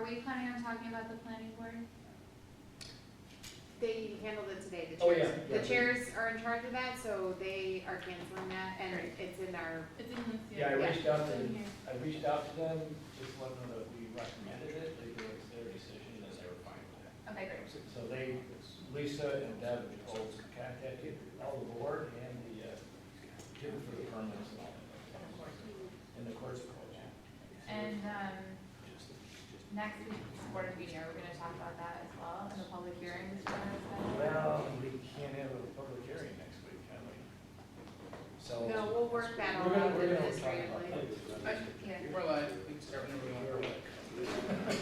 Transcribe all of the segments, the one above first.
we planning on talking about the planning board? They handled it today. The Oh, chairs, yeah, yeah. the chairs are in charge of that, so they are canceling that, and Great. it's in our. It's in this. Yeah, I reached out to It's in them, here. I reached out to them, just let them know that we recommended it, they gave us their decision, and they were fine with it. Okay, great. So they, Lisa and Deb both contacted all the board and the, given for the permits and all that. And the course project. And, next week's board meeting, are we gonna talk about that as well, in the public hearings? Well, we can't have a public hearing next week, can we? So. No, we'll work that all We're gonna- out we're gonna talk about administratively. that. Yeah. We're live, we can start whenever we want.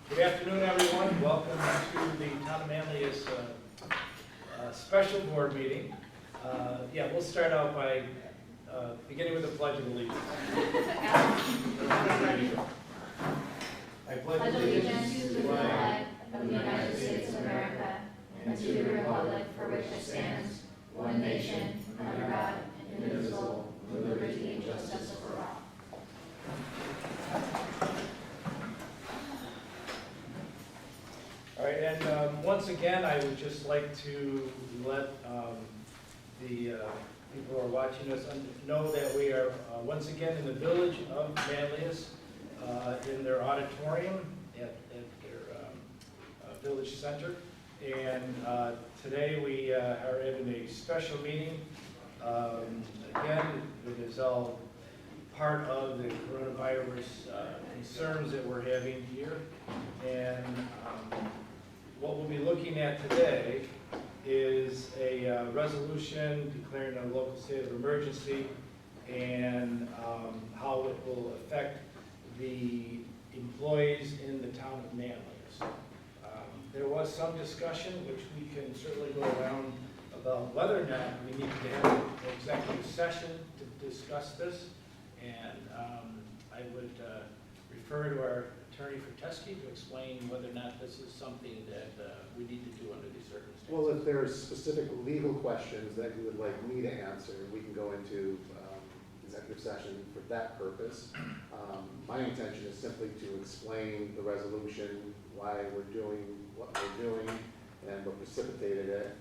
Good afternoon, everyone. Welcome to the Town of Manlius special board meeting. Yeah, we'll start out by beginning with the Pledge of Allegiance. I Pledge allegiance to the flag of the United States of America and to the republic for which it stands, one nation, under God, indivisible, with liberty and justice for all. All right, and once again, I would just like to let the people who are watching us know that we are once again in the Village of Manlius in their auditorium at their village center. And today we are having a special meeting. Again, it is all part of the coronavirus concerns that we're having here. And what we'll be looking at today is a resolution declaring a local state of emergency and how it will affect the employees in the town of Manlius. There was some discussion, which we can certainly go around, about whether or not we need to have an executive session to discuss this. And I would refer to our attorney Fortesky to explain whether or not this is something that we need to do under these circumstances. Well, if there's specific legal questions that you would like me to answer, we can go into executive session for that purpose. My intention is simply to explain the resolution, why we're doing what we're doing, and what precipitated it.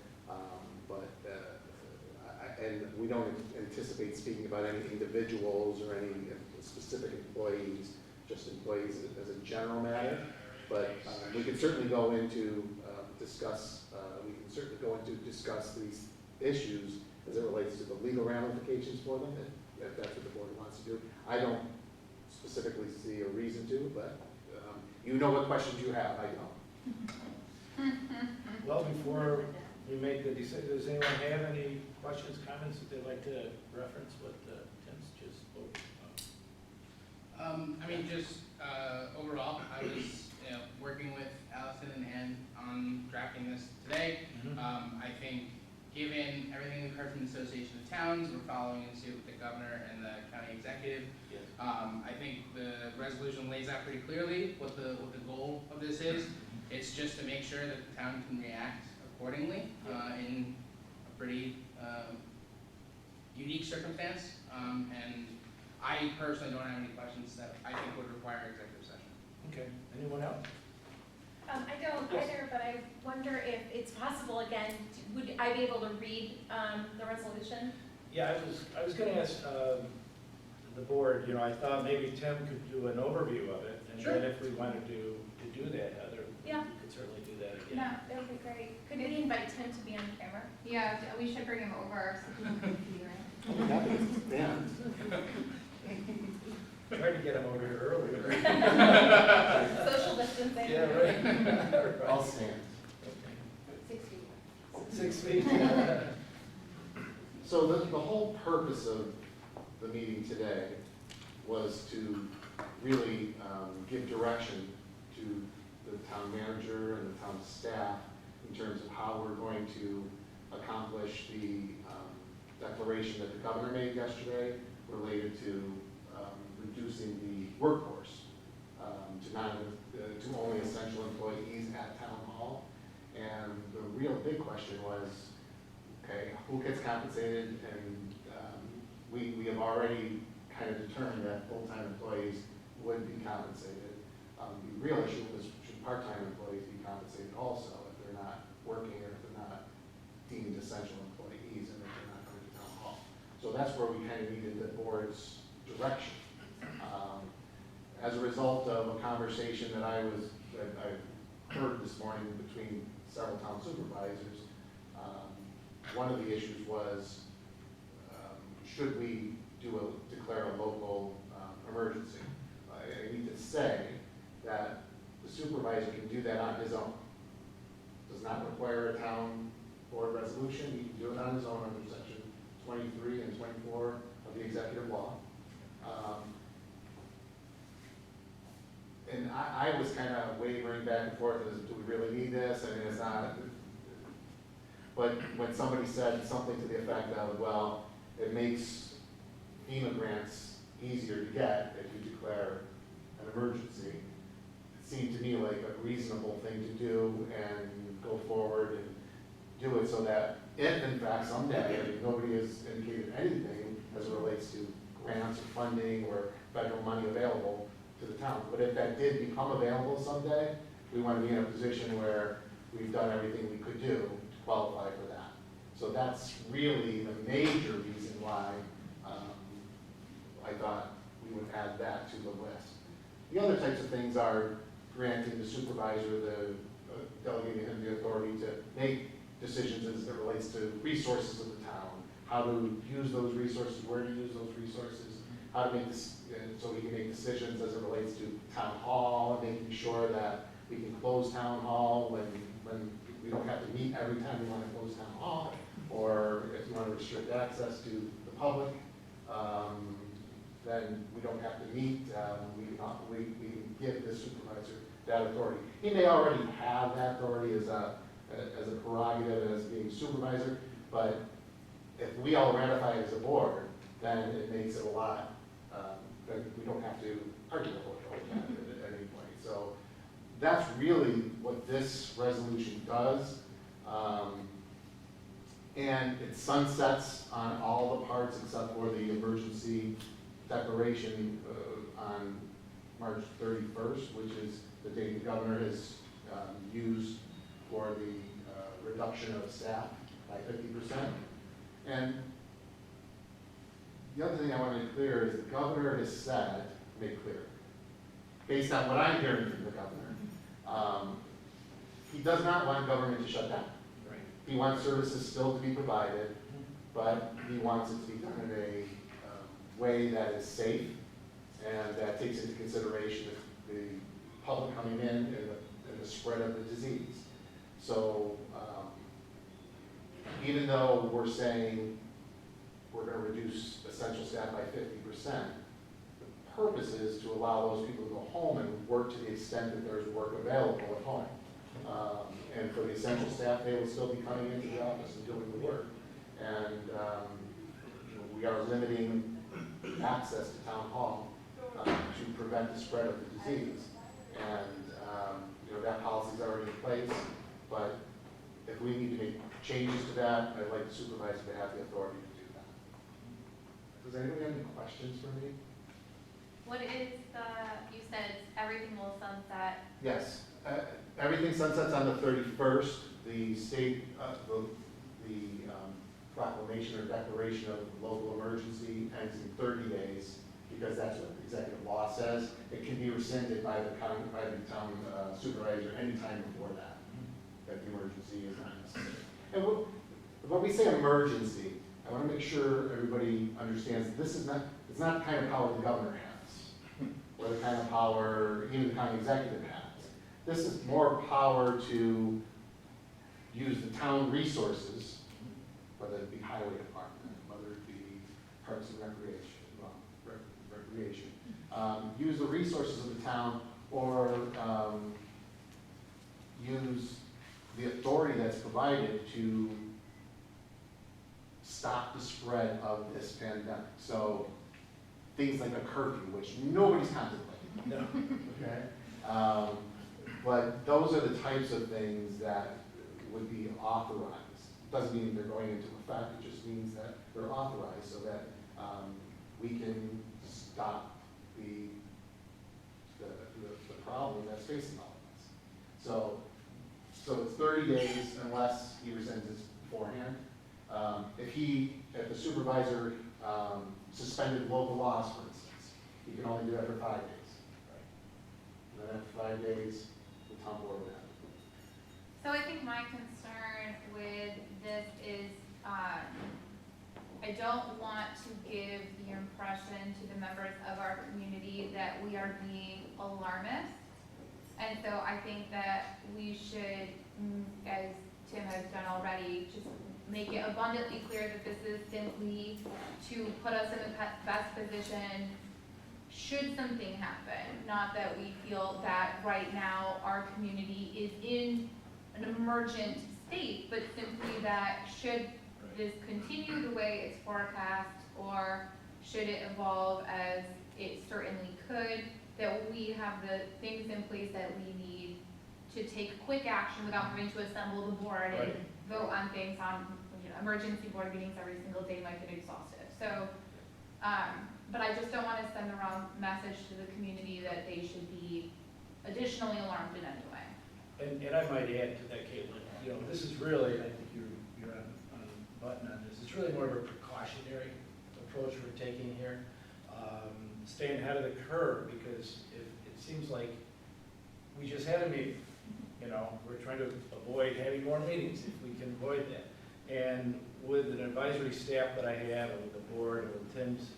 And we don't anticipate speaking about any individuals or any specific employees, just employees as a general matter. But we can certainly go into discuss these issues as it relates to the legal ramifications for them, if that's what the board wants to do. I don't specifically see a reason to, but you know what questions you have, I don't. Well, before we make the decision, does anyone have any questions, comments that they'd like to reference what Tim's just spoke about? I mean, just overall, I was working with Allison and Ann on drafting this today. I think given everything we've heard from the Association of Towns, we're following in suit with the governor and the county executive. Yes. I think the resolution lays out pretty clearly what the goal of this is. It's just to make sure that the town can react accordingly in a pretty unique circumstance. And I personally don't have any questions that I think would require executive session. Okay, anyone else? I don't Yes. either, but I wonder if it's possible, again, would I be able to read the resolution? Yeah, I was gonna ask the board, I thought maybe Tim could do an overview of it, and Sure. then if we wanted to do that, Heather, Yeah. we could certainly do that again. Yeah, That would be great. Could we invite Tim to be on camera? yeah, we should bring him over so people can see, right? Yeah. Tried to get him over here earlier. Social distancing. Yeah, right. I'll stand. 6 feet. 6 feet. So the whole purpose of the meeting today was to really give direction to the town manager and the town staff in terms of how we're going to accomplish the declaration that the governor made yesterday related to reducing the workforce to only essential employees at town hall. And the real big question was, okay, who gets compensated? And we have already kind of determined that full-time employees would be compensated. The real issue was, should part-time employees be compensated also if they're not working or if they're not deemed essential employees and if they're not coming to town hall. So that's where we kind of needed the board's direction. As a result of a conversation that I heard this morning between several town supervisors, one of the issues was, should we declare a local emergency? I need to say that the supervisor can do that on his own. Does not require a town board resolution. He can do it on his own under section 23 and 24 of the executive law. And I was kind of wavering back and forth, do we really need this? I mean, it's not. But when somebody said something to the effect of, well, it makes FEMA grants easier to get if you declare an emergency, it seemed to me like a reasonable thing to do and go forward and do it so that if in fact someday, I mean, nobody has indicated anything as it relates to grants or funding or federal money available to the town, but if that did become available someday, we want to be in a position where we've done everything we could do to qualify for that. So that's really the major reason why I thought we would add that to the list. The other types of things are granting the supervisor delegating him the authority to make decisions as it relates to resources of the town, how to use those resources, where to use those resources, how to make this, so we can make decisions as it relates to town hall, and making sure that we can close town hall when we don't have to meet every time we want to close town hall, or if you want to restrict access to the public, then we don't have to meet, we can give the supervisor that authority. He may already have that authority as a prerogative as being supervisor, but if we all ratify it as a board, then it makes it a lot, then we don't have to argue over that at any point. So that's really what this resolution does. And it sunsets on all the parts except for the emergency declaration on March 31st, which is the date the governor has used for the reduction of staff by 50%. And the other thing I want to make clear is the governor has said, make clear, based on what I'm hearing from the governor, he does not want government to shut down. Right. He wants services still to be provided, but he wants it to be done in a way that is safe and that takes into consideration the public coming in and the spread of the disease. So even though we're saying we're going to reduce essential staff by 50%, the purpose is to allow those people to go home and work to the extent that there's work available at home. And for the essential staff, they will still be coming into the office and doing the work. And we are limiting access to town hall to prevent the spread of the disease. And that policy is already in place, but if we need to make changes to that, I'd like the supervisor to have the authority to do that. Does anybody have any questions for me? What is you said everything will sunset. Yes, everything sunsets on the 31st. The state, the proclamation or declaration of local emergency ends in 30 days because that's what the executive law says. It can be rescinded by the town supervisor anytime before that the emergency is not necessary. And when we say emergency, I want to make sure everybody understands that this is not, it's not the kind of power the governor has, or the kind of power even the county executive has. This is more power to use the town resources, whether it be highway department, whether it be parks and recreation, use the resources of the town, or use the authority that's provided to stop the spread of this pandemic. So things like a curfew, which nobody's contemplating. No. Okay? But those are the types of things that would be authorized. Doesn't mean they're going into effect, it just means that they're authorized so that we can stop the problem that's facing all of us. So it's 30 days unless he rescinds it beforehand. If the supervisor suspended local laws, for instance, he can only do that for 5 days. And then after 5 days, the town board would have to. So I think my concern with this is, I don't want to give the impression to the members of our community that we are being alarmist. And so I think that we should, as Tim has done already, just make it abundantly clear that this is simply to put us in the best position should something happen. Not that we feel that right now our community is in an emergent state, but simply that should this continue the way it's forecast, or should it evolve as it certainly could, that we have the things in place that we need to take quick action without having to assemble the board and vote on things on, emergency board meetings every single day might get exhaustive. So, but I just don't want to send the wrong message to the community that they should be additionally alarmed in any way. And I might add to that, Caitlin, this is really, I think you're on button on this, it's really more of a precautionary approach we're taking here. Staying ahead of the curve, because it seems like we just had a meeting, we're trying to avoid having more meetings if we can avoid that. And with an advisory staff that I have, and with the board, and with Tim's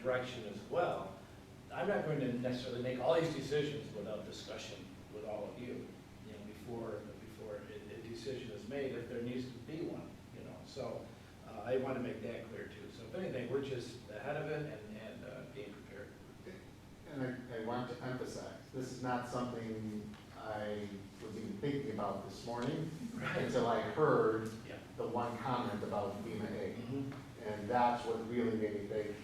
direction as well, I'm not going to necessarily make all these decisions without discussion with all of you, before a decision is made, if there needs to be one, So I want to make that clear too. So if anything, we're just ahead of it and being prepared. And I want to emphasize, this is not something I was even thinking about this morning until I heard the one comment about FEMA aid. And that's what really made me think,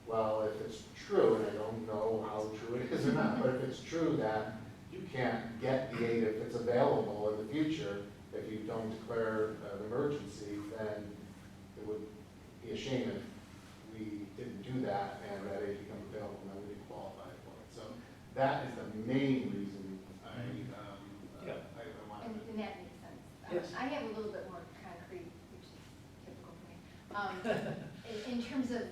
well, if it's true, and I don't know how true it is or not, but if it's true that you can't get the aid if it's available in the future, if you don't declare an emergency, then it would be a shame if we didn't do that and that aid become available and then we didn't qualify for it. So that is the main reason I wanted to. And that makes sense. Yes. I have a little bit more concrete, which is typical for me. In terms of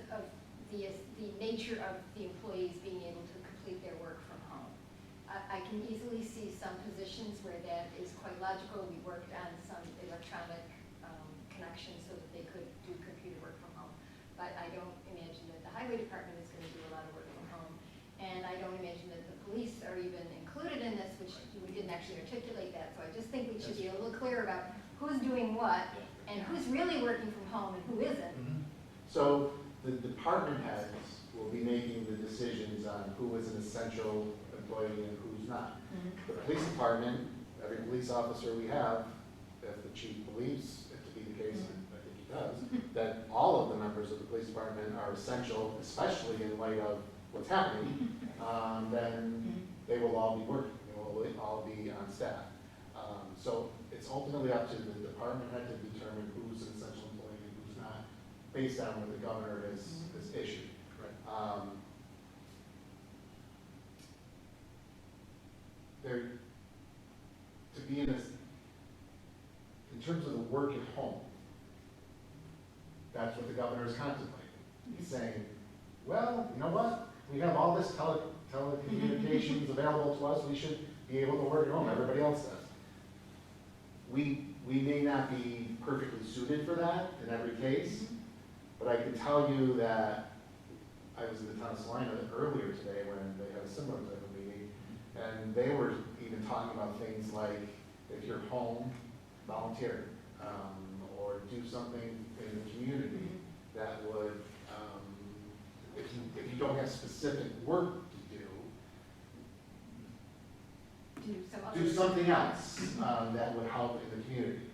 the nature of the employees being able to complete their work from home, I can easily see some positions where that is quite logical. We worked on some electronic connections so that they could do computer work from home. But I don't imagine that the highway department is going to do a lot of work from home. And I don't imagine that the police are even included in this, which we didn't actually articulate that. So I just think we should be a little clear about who's doing what and who's really working from home and who isn't. So the department heads will be making the decisions on who is an essential employee and who's not. The police department, every police officer we have, if the chief believes it to be the case, and I think he does, that all of the members of the police department are essential, especially in light of what's happening, then they will all be working, they will all be on staff. So it's ultimately up to the department head to determine who's an essential employee and who's not, based on what the governor has issued. There, to be in terms of the work at home, that's what the governor is contemplating. He's saying, well, you know what? We have all this telecommunications available to us. We should be able to work at home. Everybody else does. We may not be perfectly suited for that in every case, but I can tell you that I was in the town of Salina earlier today when they had a similar type of meeting, and they were even talking about things like, if you're home, volunteer, or do something in the community that would, if you don't have specific work to do something else that would help in the community.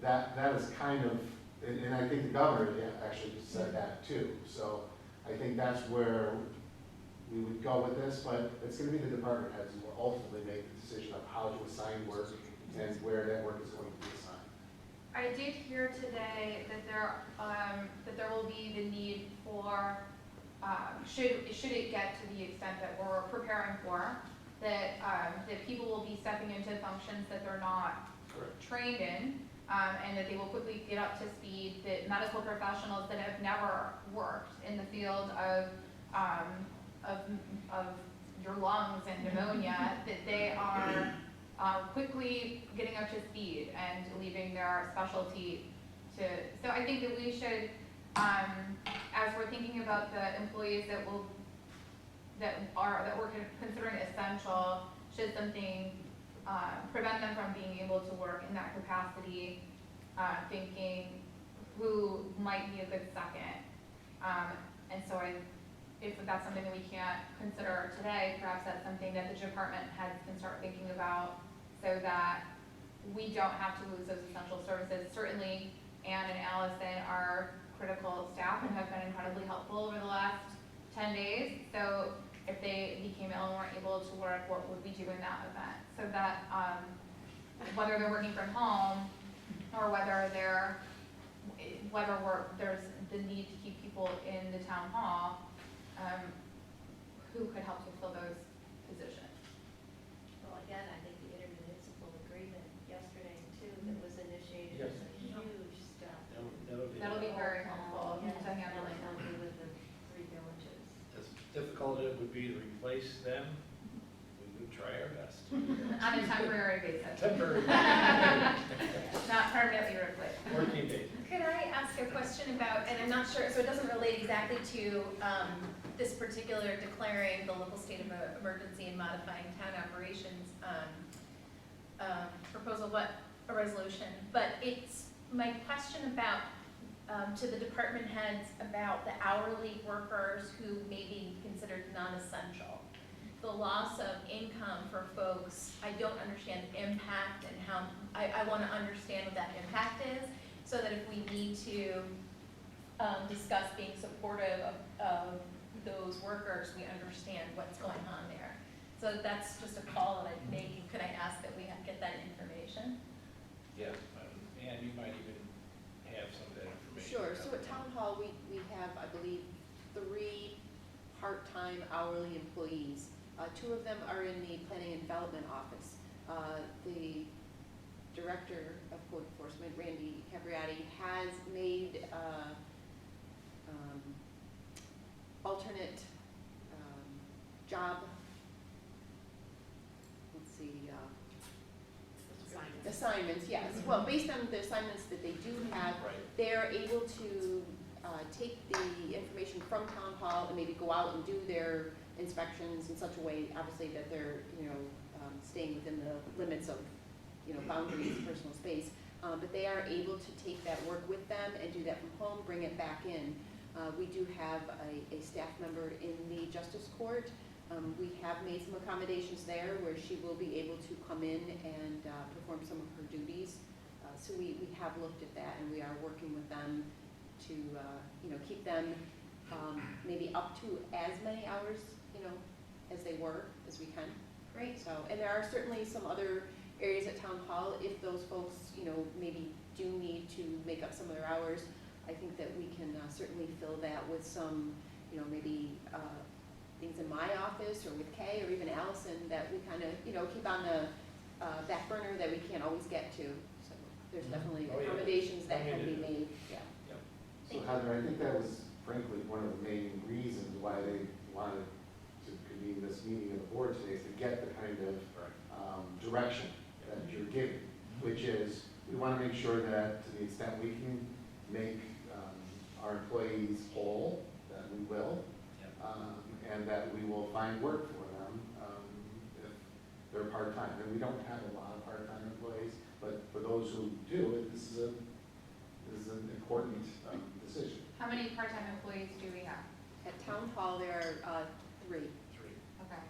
That is kind of, and I think the governor actually said that too. So I think that's where we would go with this, but it's going to be the department heads who will ultimately make the decision of how to assign work and where that work is going to be assigned. I did hear today that there will be the need for should it get to the extent that we're preparing for, that, that people will be stepping into functions that they're not trained in, and that they will quickly get up to speed, that medical professionals that have never worked in the field of your lungs and pneumonia, that they are quickly getting up to speed and leaving their specialty to, so I think that we should, as we're thinking about the employees that we're considering essential, should something prevent them from being able to work in that capacity, thinking who might be a good second. And so if that's something that we can't consider today, perhaps that's something that the department heads can start thinking about, so that we don't have to lose those essential services. Certainly, Anne and Allison are critical staff and have been incredibly helpful over the last 10 days. So if they became ill and weren't able to work, what would we do in that event? So that whether they're working from home or whether there's the need to keep people in the town hall, who could help to fill those positions? Well, again, I think the intermunicipal agreement yesterday too, that was initiated, Yes. is a huge step. That'll be very helpful Yes, to handling. definitely with the 3 villages. As difficult as it would be to replace them, we would try our best. On a temporary basis, Temporary. not permanently replaced. 14 days. Could I ask a question about, and I'm not sure, so it doesn't relate exactly to this particular declaring the local state of emergency and modifying town operations proposal, but a resolution. But it's my question about, to the department heads, about the hourly workers who may be considered non-essential. The loss of income for folks, I don't understand the impact and how, I want to understand what that impact is, so that if we need to discuss being supportive of those workers, we understand what's going on there. So that's just a call that I'm making. Could I ask that we get that information? Yeah, and you might even have some of that information. Sure, so at Town Hall, we have, I believe, 3 part-time hourly employees. 2 of them are in the Planning and Development Office. The Director of Code Enforcement, Randy Capriati, has made alternate job, let's see, assignments, yes. Well, based on the assignments that they do have, Right. they're able to take the information from Town Hall and maybe go out and do their inspections in such a way, obviously, that they're, staying within the limits of, boundaries, personal space. But they are able to take that work with them and do that from home, bring it back in. We do have a staff member in the Justice Court. We have made some accommodations there where she will be able to come in and perform some of her duties. So we have looked at that, and we are working with them to, keep them maybe up to as many hours, as they were, as we can. Great. So, and there are certainly some other areas at Town Hall, if those folks, maybe do need to make up some of their hours, I think that we can certainly fill that with some, maybe things in my office or with Kay or even Allison that we kind of, keep on the back burner that we can't always get to. So there's definitely Oh, yeah. accommodations that I can mean, be made, yeah. So Heather, I think that was frankly one of the main reasons why they wanted to convene this meeting of the board today, is to get the kind of direction that you're giving, which is, we want to make sure that to the extent we can make our employees whole, that we will, and that we will find work for them if they're part-time. And we don't have a lot of part-time employees, but for those who do, this is an important decision. How many part-time employees do we have? At Town Hall, there are 3. 3. Okay.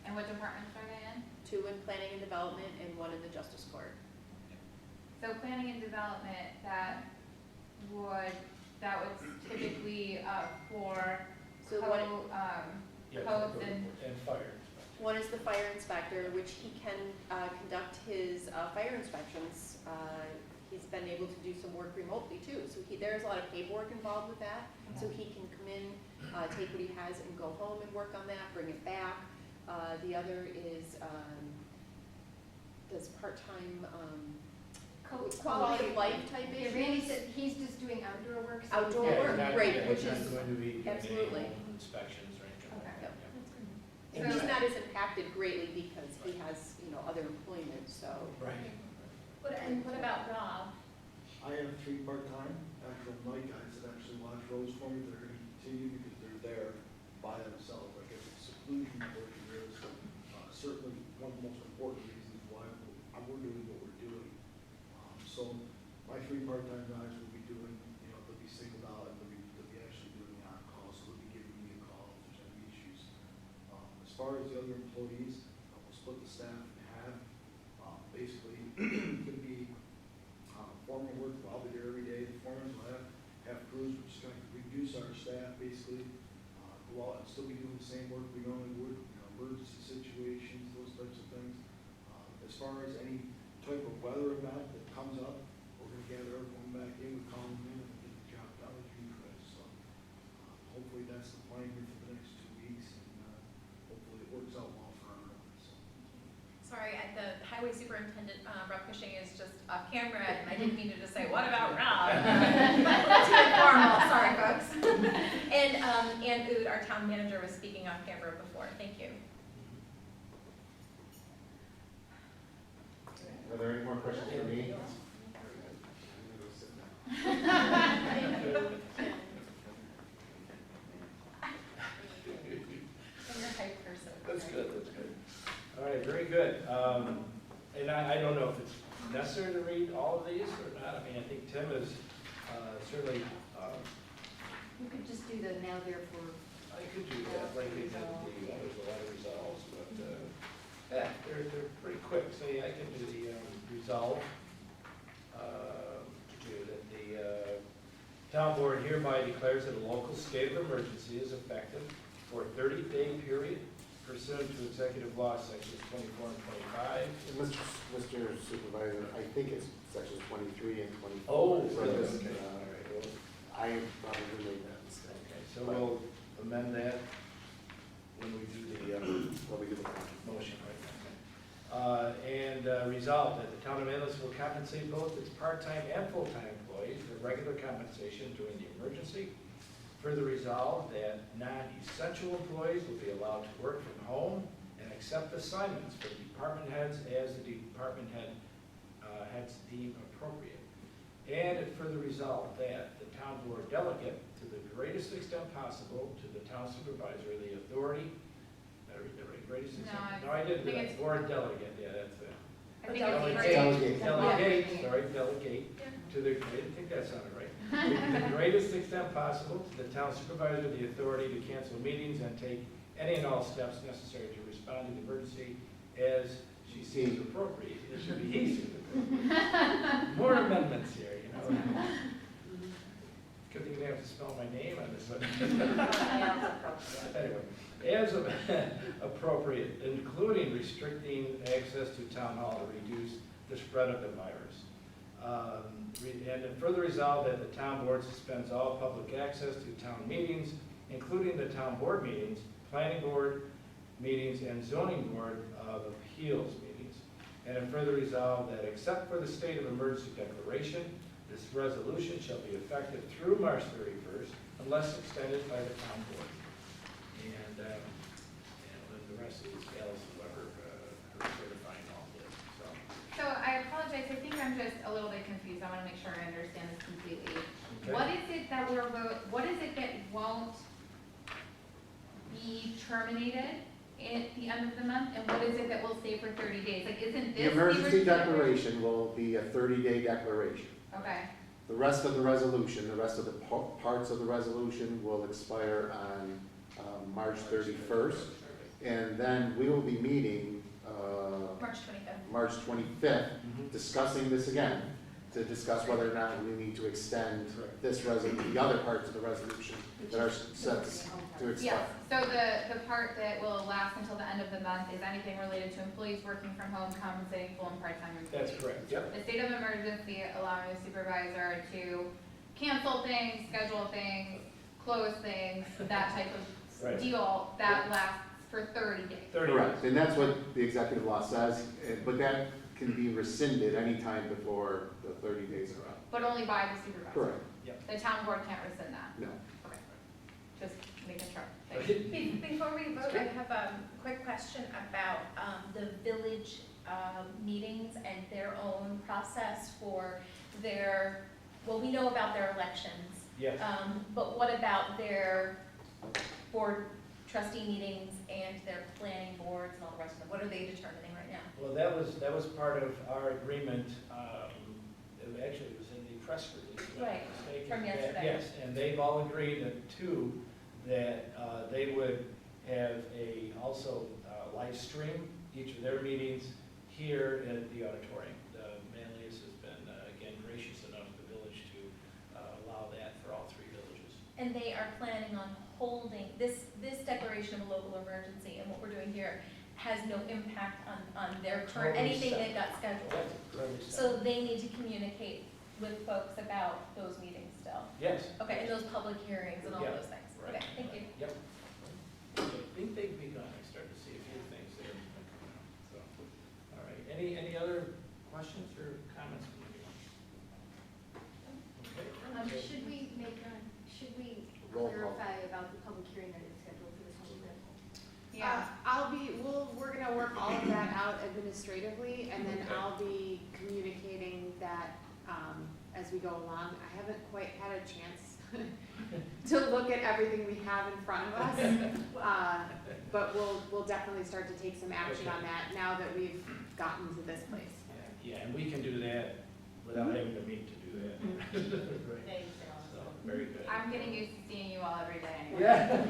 And what departments are they in? 2 in Planning and Development and 1 in the Justice Court. So planning and development, that would typically for So code, one, codes and, fire. one is the fire inspector, which he can conduct his fire inspections. he's been able to do some work remotely too. So there's a lot of paperwork involved with that. So he can come in, take what he has and go home and work on that, bring it back. The other is, does part-time, quality of life type Yeah, issues. Randy said he's just doing outdoor work. so Outdoor he's- work, not- great, yeah, which he's not is- going to be doing any absolutely. home inspections or anything like Okay. that. yeah. And he's not as impacted greatly because he has, other employment, so. Right. And what about Rob? I have 3 part-time actual night guys that actually watch roads for me. They're gonna continue because they're there by themselves. I guess it's seclusion working there is certainly one of the most important reasons why we're doing what we're doing. So my 3 part-time guys will be doing, they'll be singled out and they'll be actually doing the on-call, so they'll be giving me a call if there's any issues. As far as the other employees, we'll split the staff in half. Basically, it's gonna be foreman work, I'll be there every day. The foreman will have crews, which is going to reduce our staff, basically. Go out and still be doing the same work we normally would, emergency situations, those types of things. As far as any type of weather event that comes up, we're gonna gather everyone back in, we call them in and get the job done as usual. So, hopefully that's the plan here for the next 2 weeks, and hopefully it works out well for everyone, so. Sorry, the highway superintendent, Rob Cushing, is just off camera, and I didn't mean to just say, what about Rob? Too informal, sorry, folks. And Ann Oud, our town manager, was speaking off camera before. Thank you. Are there any more questions for me? And your hype person. That's good, that's good. All right, very good. And I don't know if it's necessary to read all of these or not. I mean, I think Tim is certainly, You could just do the now therefore. I could do that, like we did there's a lot of resolves, but, yeah, they're pretty quick. So yeah, I can do the resolve. That the town board hereby declares that a local state of emergency is effective for a 30-day period pursuant to Executive Law Sections 24 and 25. Mr. Supervisor, I think it's sections 23 and 24. Oh, So really? this, Okay. All right. Well, I probably made that mistake. okay, so we'll amend that when we do the What we do with motion right now. And resolve that the town of Manlius will compensate both its part-time and full-time employees for regular compensation during the emergency. Further resolve that non-essential employees will be allowed to work from home and accept assignments from department heads as the department heads deem appropriate. And it further resolved that the town board delegate, to the greatest extent possible, to the town supervisor the authority. Did I read that right? Greatest extent? No, No, I didn't do think that. it's- Board delegate, yeah, that's it. I think it's Delegate. Delegate, sorry, delegate to the, I didn't think that sounded right. To the greatest extent possible, to the town supervisor the authority to cancel meetings and take any and all steps necessary to respond to the emergency as she seems appropriate. It should be he seems appropriate. More amendments here, Good thing they have to spell my name on this one. Anyway, as appropriate, including restricting access to town hall to reduce the spread of the virus. And then further resolve that the town board suspends all public access to town meetings, including the town board meetings, planning board meetings, and zoning board of appeals meetings. And then further resolve that except for the state of emergency declaration, this resolution shall be effective through March 31st unless extended by the town board. And then the rest is Alice Weber certifying all this. So I apologize, I think I'm just a little bit confused, I wanna make sure I understand this completely. Okay. What is it that what is it that won't be terminated at the end of the month, and what is it that will stay for 30 days? Like, isn't this? The emergency declaration will be a 30-day declaration. Okay, The rest of the resolution, the rest of the parts of the resolution will expire on March 31st. And then we will be meeting March 25th. March 25th, discussing this again. to discuss whether or not we need to extend the other parts of the resolution that are set to expire. Yes, so the part that will last until the end of the month is anything related to employees working from home compensating full and part-time employees. That's correct, yep. The state of emergency allowing the supervisor to cancel things, schedule things, close things, that type of Right. deal, that lasts for 30 days. 30 Correct, and that's what the executive law says, but that can be rescinded anytime before the 30 days are up. But only by the supervisor. Correct, The town board can't rescind that. no. Okay. Just making sure. Thank you. Before we vote, I have a quick question about the village meetings and their own process for their, well, we know about their elections, Yes. but what about their board trustee meetings and their planning boards and all the rest of them? What are they determining right now? Well, that was part of our agreement, it was in the press release. if I'm not Right, mistaken. from yesterday. Yes, and they've all agreed that they would have also live stream each of their meetings here at the auditorium. Manlius has been, again, gracious enough, the village, to allow that for all three villages. And they are planning on holding, this declaration of a local emergency and what we're doing here has no impact on their current, Totally anything separate. that got scheduled. That's totally So separate. they need to communicate with folks about those meetings still? Yes. Okay, and those public hearings and all Yeah, those things? right. Okay, thank you. Yep. I think they've begun, I started to see a few things there. So, all right, any other questions or comments from anyone? Okay. Should we Roll call. clarify about the public hearing that is scheduled for this whole event? Yeah, we're gonna work all of that out administratively, and then Okay. I'll be communicating that, as we go along. I haven't quite had a chance to look at everything we have in front of us. But we'll definitely start to take some action on that now that we've gotten to this place. Yeah, and we can do that without having to meet to do that. Right. So, very good. I'm getting used to seeing you all every day anyway. Yeah.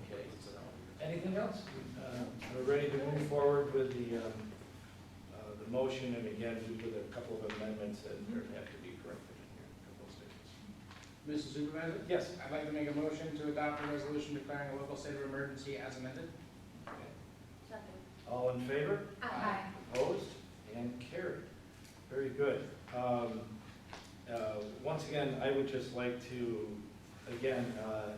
Okay, so, anything else? We're ready to move forward with the motion, and again, with a couple of amendments that have to be corrected in here, a couple of statements. Mr. Supervisor? Yes. I'd like to make a motion to adopt a resolution declaring a local state of emergency as amended. All in favor? Aye. Opposed? And carried. Very good. Once again, I would just like to, again,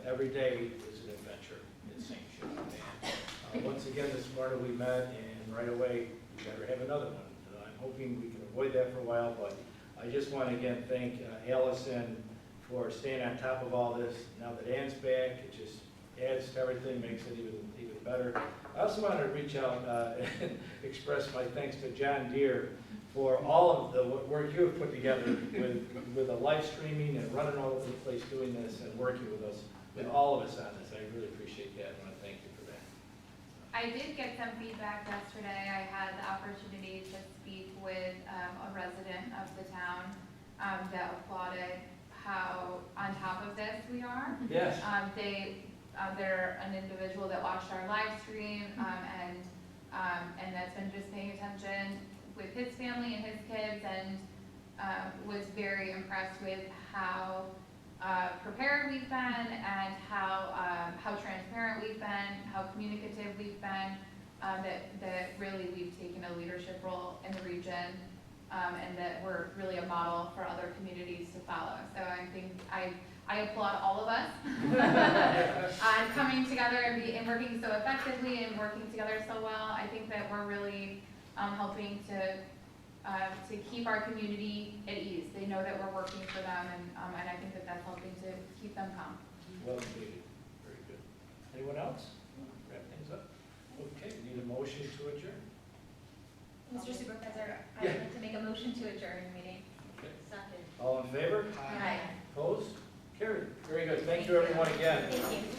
every day is an adventure in St. John. Once again, this morning we met, and right away, we better have another one. I'm hoping we can avoid that for a while, but I just want to again thank Allison for staying on top of all this. Now that Ann's back, it just adds to everything, makes it even better. I also want to reach out and express my thanks to John Deere for all of the work you have put together with the live streaming and running all over the place doing this and working with us, with all of us on this. I really appreciate that. I want to thank you for that. I did get some feedback yesterday. I had the opportunity to speak with a resident of the town that applauded how on top of this we are. Yes. They're an individual that watched our live stream and that's been just paying attention with his family and his kids, and was very impressed with how prepared we've been and how transparent we've been, how communicative we've been, that really we've taken a leadership role in the region, and that we're really a model for other communities to follow. So I think I applaud all of us on coming together and working so effectively and working together so well. I think that we're really helping to keep our community at ease. They know that we're working for them, and I think that that's helping to keep them calm. Well completed. Very good. Anyone else? Wrap things up? Okay, need a motion to adjourn. Mr. Supervisor, I'd Yeah. like to make a motion to adjourn the meeting. Okay. Second. All in favor? Aye. Opposed? Carried. Very good. Thank you, everyone, again. Thank you.